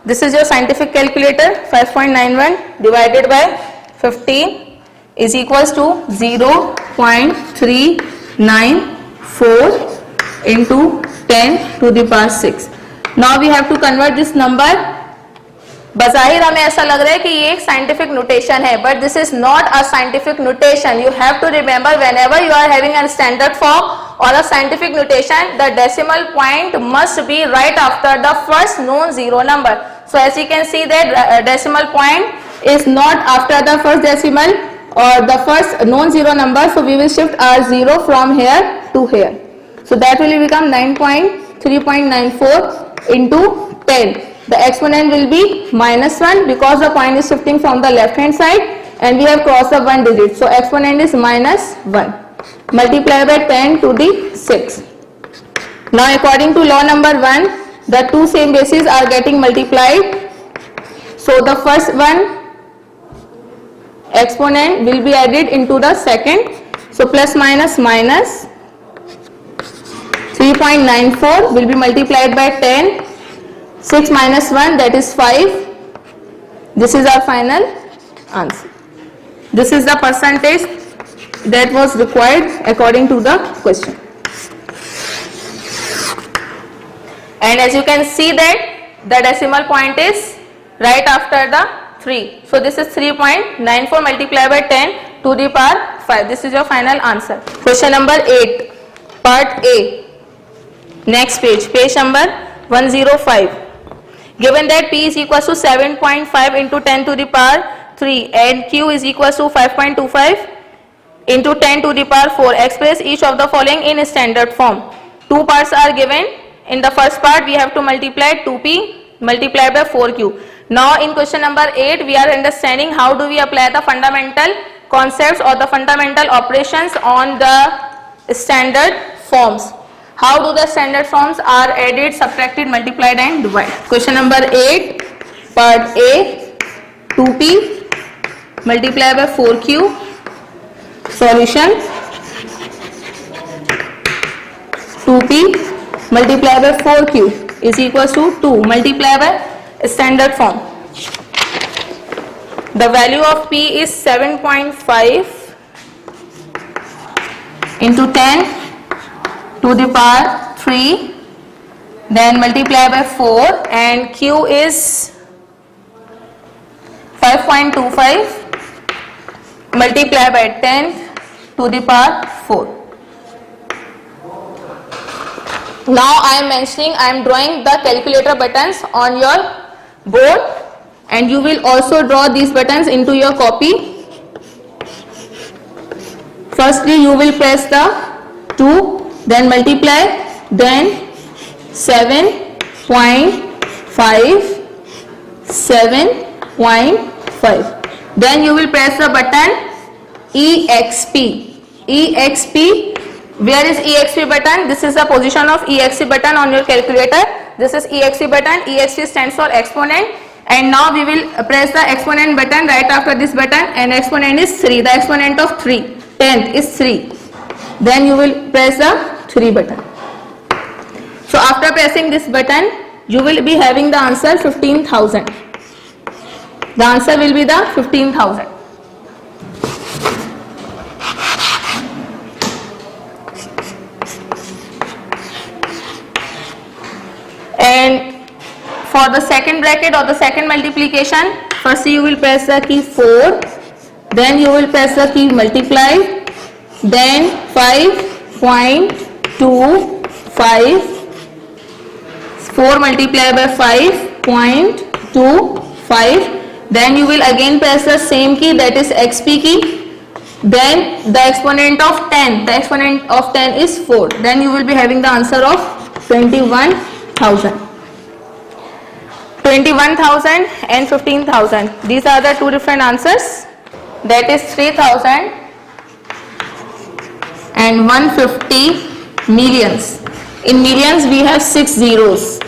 This is your scientific calculator. 5.91 divided by 15 is equals to 0.394 into 10 to the power 6. Now we have to convert this number. बज़ाहिर हमें ऐसा लग रहा है कि ये एक scientific notation है, but this is not a scientific notation. You have to remember whenever you are having a standard form or a scientific notation, the decimal point must be right after the first known zero number. So as you can see that decimal point is not after the first decimal or the first known zero number, so we will shift our 0 from here to here. So that will become 9.3.94 into 10. The exponent will be -1 because the point is shifting from the left hand side and we have crossed the 1 digit. So exponent is -1. Multiply by 10 to the 6. Now according to law number 1, the two same bases are getting multiplied. So the first one exponent will be added into the second. So plus minus minus 3.94 will be multiplied by 10. 6 minus 1, that is 5. This is our final answer. This is the percentage that was required according to the question. And as you can see that the decimal point is right after the 3. So this is 3.94 multiplied by 10 to the power 5. This is your final answer. Question number 8, part A. Next page, page number 105. Given that P is equal to 7.5 into 10 to the power 3 and Q is equal to 5.25 into 10 to the power 4, express each of the following in standard form. Two parts are given. In the first part, we have to multiply 2P multiplied by 4Q. Now in question number 8, we are understanding how do we apply the fundamental concepts or the fundamental operations on the standard forms. How do the standard forms are added, subtracted, multiplied and divided. Question number 8, part A, 2P multiplied by 4Q. Solution, 2P multiplied by 4Q is equal to 2 multiplied by standard form. The value of P is 7.5 into 10 to the power 3, then multiply by 4, and Q is 5.25 multiply by 10 to the power 4. Now I am drawing the calculator buttons on your board, and you will also draw these buttons into your copy. Firstly, you will press the 2, then multiply, then 7.5, 7.5. Then you will press the button EXP. EXP. Where is EXP button? This is the position of EXP button on your calculator. This is EXP button. EXP stands for exponent. And now we will press the exponent button right after this button, and exponent is 3. The exponent of 3, 10th is 3. Then you will press the 3 button. So after pressing this button, you will be having the answer 15,000. The answer will be the 15,000. And for the second bracket or the second multiplication, first you will press the key 4, then you will press the key multiply, then 5.25, 4 multiplied by 5.25, then you will again press the same key, that is XP key, then the exponent of 10, the exponent of 10 is 4, then you will be having the answer of 21,000. 21,000 and 15,000. These are the two different answers. That is 3,000 and 150 millions. In millions we have 6 zeros.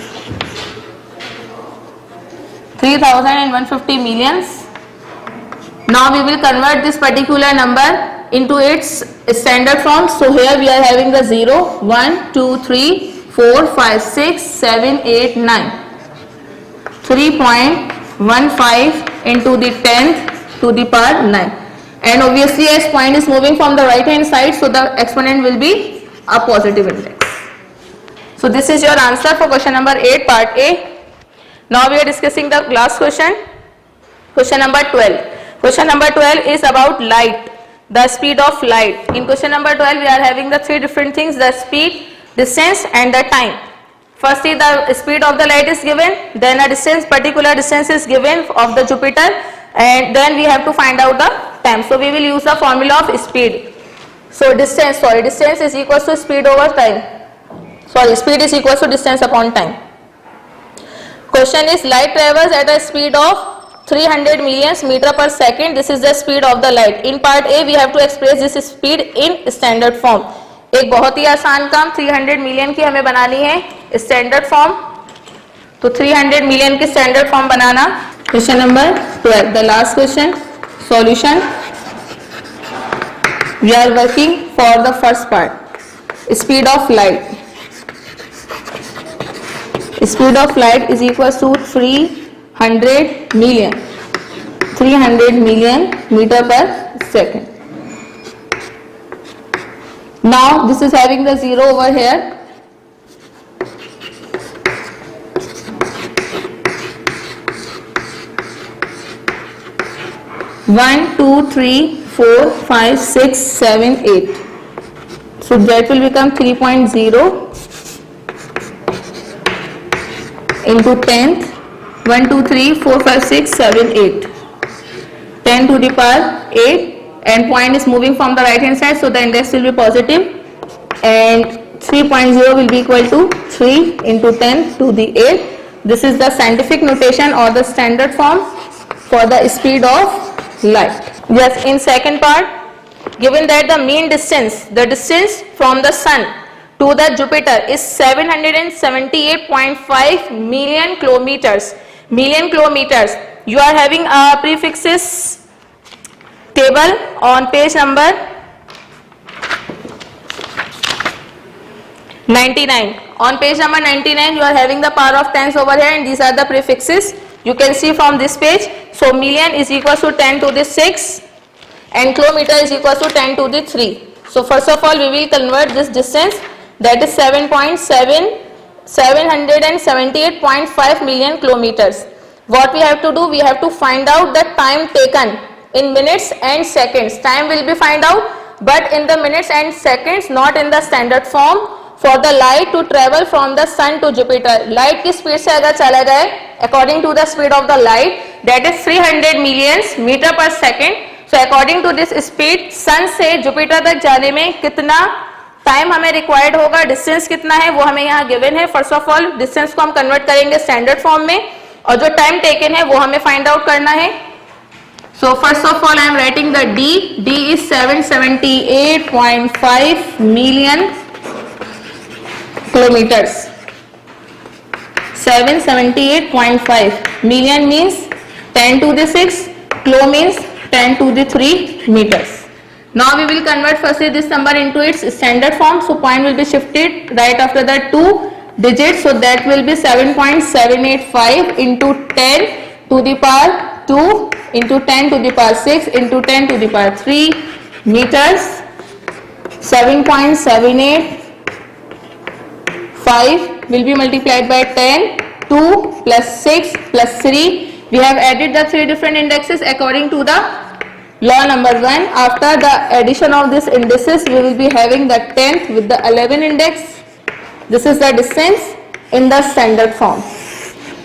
3,000 and 150 millions. Now we will convert this particular number into its standard form. So here we are having the 0, 1, 2, 3, 4, 5, 6, 7, 8, 9. 3.15 into the 10th to the power 9. And obviously as point is moving from the right hand side, so the exponent will be a positive index. So this is your answer for question number 8, part A. Now we are discussing the last question. Question number 12. Question number 12 is about light, the speed of light. In question number 12 we are having the 3 different things: the speed, distance and the time. Firstly, the speed of the light is given, then a distance, particular distance is given of the Jupiter, and then we have to find out the time. So we will use the formula of speed. So distance is equal to speed over time. Speed is equal to distance upon time. Question is, light travels at a speed of 300 million meter per second. This is the speed of the light. In part A, we have to express this speed in standard form. एक बहुत ही आसान काम, 300 million की हमें बनानी है standard form. तो 300 million की स्टैंडर्ड फॉर्म बनाना. Question number 12, the last question. Solution. We are working for the first part, speed of light. Speed of light is equals to 300 million meter per second. Now this is having the zero over here. One, two, three, 4, 5, 6, 7, 8. So that will become 3.0 into 10th. 1, 2, 3, 4, 5, 6, 7, 8. 10 to the power 8, and point is moving from the right hand side, so the index will be positive, and 3.0 will be equal to 3 into 10 to the 8. This is the scientific notation or the standard form for the speed of light. Yes, in second part, given that the mean distance, the distance from the sun to the Jupiter is 778.5 million kilometers. You are having a prefixes table on page number 99. On page number 99 you are having the power of tens over here, and these are the prefixes. You can see from this page. So million is equal to 10 to the 6 and kilometer is equal to 10 to the 3. So first of all we will convert this distance, that is 778.5 million kilometers. What we have to do, we have to find out the time taken in minutes and seconds. Time will be find out, but in the minutes and seconds, not in the standard form, for the light to travel from the sun to Jupiter. Light की speed से अगर चला जाए according to the speed of the light, that is 300 million meter per second. So according to this speed, sun से Jupiter तक जाने में कितना टाइम हमें रिक्वायर्ड होगा, डिस्टेंस कितना है वो हमें यहाँ गिवन है. फर्स्ट ऑफ ऑल डिस्टेंस को हम कन्वर्ट करेंगे स्टैंडर्ड फॉर्म में, और जो टाइम टेकन है वो हमें फाइंड आउट करना है. So first of all I am writing the D. D is 778.5 million kilometers. 778.5 million means 10 to the 6, kilo means 10 to the 3 meters. Now we will convert firstly this number into its standard form. So point will be shifted right after the 2 digits. So that will be 7.785 into 10 to the power 2 into 10 to the power 6 into 10 to the power 3 meters. 7.785 will be multiplied by 10, 2 plus 6 plus 3. We have added the 3 different indexes according to the law number 1. After the addition of these indices, we will be having the 10th with the 11 index. This is the distance in the standard form.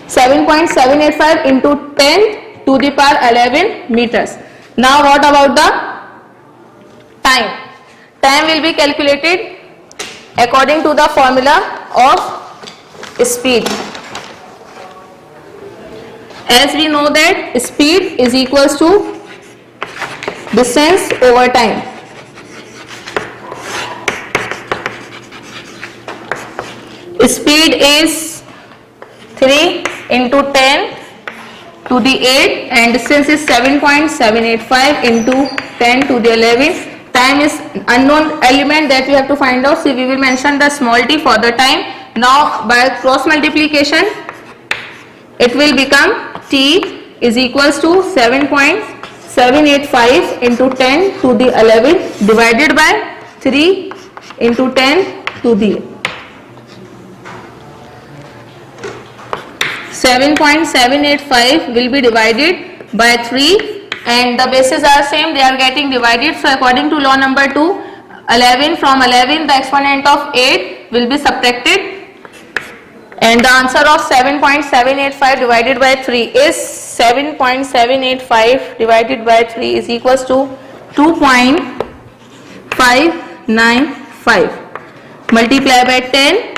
7.785 into 10 to the power 11 meters. Now what about the time? Time will be calculated according to the formula of speed. As we know that speed is equals to distance over time. Speed is 3 into 10 to the 8 and distance is 7.785 into 10 to the 11. Time is unknown element that we have to find out, so we will mention the small t for the time. Now by cross multiplication it will become t is equals to 7.785 into 10 to the 11 divided by 3 into 10 to the 7.785 will be divided by 3 and the bases are same, they are getting divided. So according to law number 2, 11 from 11 the exponent of 8 will be subtracted, and the answer of 7.785 divided by 3 is 7.785 divided by 3 is equals to 2.595. Multiply by 10,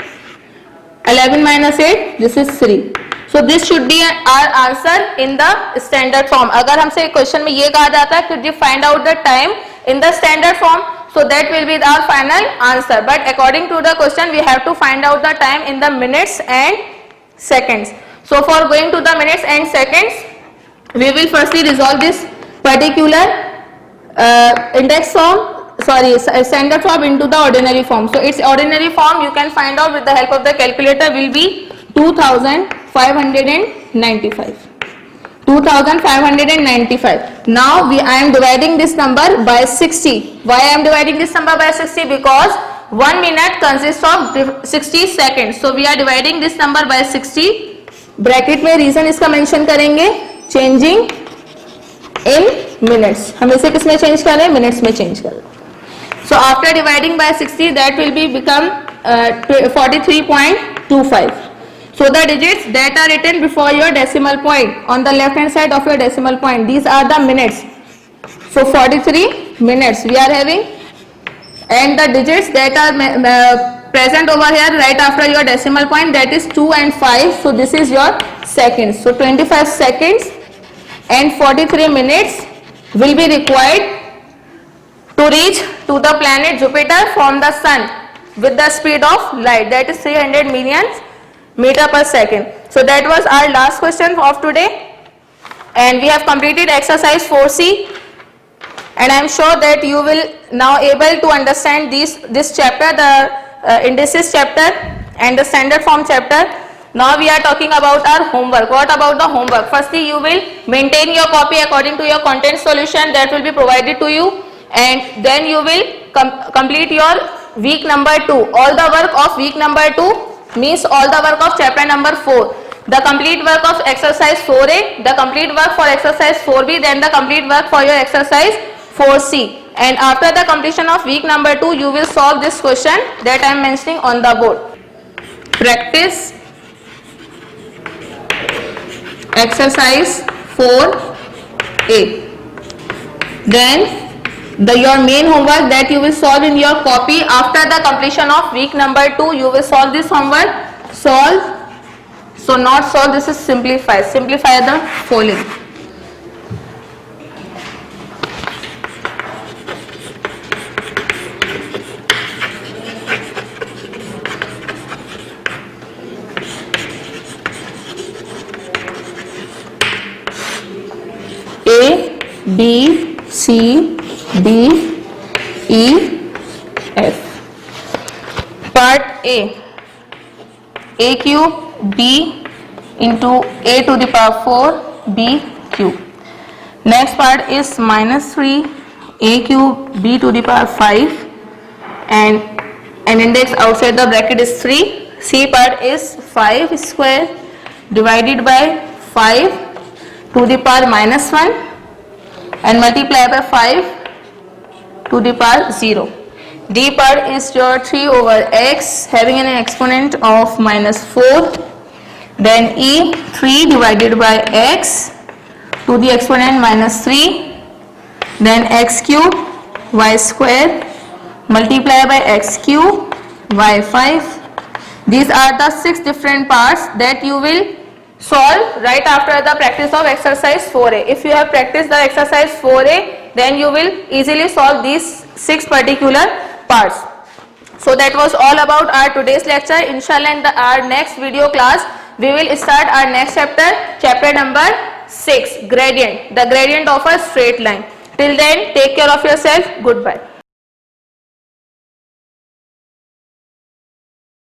11 minus 8, this is 3. So this should be our answer in the standard form. अगर हमसे question में ये कहा जाता है could you find out the time in the standard form, so that will be our final answer. But according to the question we have to find out the time in the minutes and seconds. So for going to the minutes and seconds, we will firstly resolve this particular index form standard form into the ordinary form. So its ordinary form you can find out with the help of the calculator will be 2595. 2595. Now I am dividing this number by 60. Why I am dividing this number by 60? Because 1 minute consists of 60 seconds. So we are dividing this number by 60. Bracket में reason इसका mention करेंगे, changing in minutes. हम इसे किसमें change कर रहे हैं? Minutes में चेंज कर रहे हैं. So after dividing by 60, that will be become 43.25. So the digits that are written before your decimal point on the left hand side of your decimal point, these are the minutes. So 43 minutes we are having, and the digits that are present over here right after your decimal point, that is 2 and 5. So this is your seconds. So 25 seconds and 43 minutes will be required to reach to the planet Jupiter from the sun with the speed of light, that is 300 million meter per second. So that was our last question of today, and we have completed exercise 4C, and I am sure that you will now able to understand this chapter, the indices chapter and the standard form chapter. Now we are talking about our homework. What about the homework? Firstly, you will maintain your copy according to your content solution that will be provided to you, and then you will complete your week number 2. All the work of week number 2 means all the work of chapter number 4. The complete work of exercise 4A, the complete work for exercise 4B, then the complete work for your exercise 4C. And after the completion of week number 2, you will solve this question that I am mentioning on the board. Practice exercise 4A. Then your main homework that you will solve in your copy after the completion of week number 2, you will solve this homework. Solve. So not solve, this is simplify. Simplify the following. A, B, C, D, E, F. Part A, A cube B into A to the power 4 B cube. Next part is minus 3 A cube B to the power 5, and an index outside the bracket is 3. C part is 5 square divided by 5 to the power minus 1 and multiply by 5 to the power 0. D part is your 3 over x having an exponent of minus 4. Then E 3 divided by x to the exponent minus 3. Then x cube y square multiply by x cube y 5. These are the 6 different parts that you will solve right after the practice of exercise 4A. If you have practiced the exercise 4A, then you will easily solve these 6 particular parts. So that was all about our today's lecture. Inshallah, in our next video class, we will start our next chapter, chapter number 6, gradient, the gradient of a straight line. Till then, take care of yourself. Goodbye.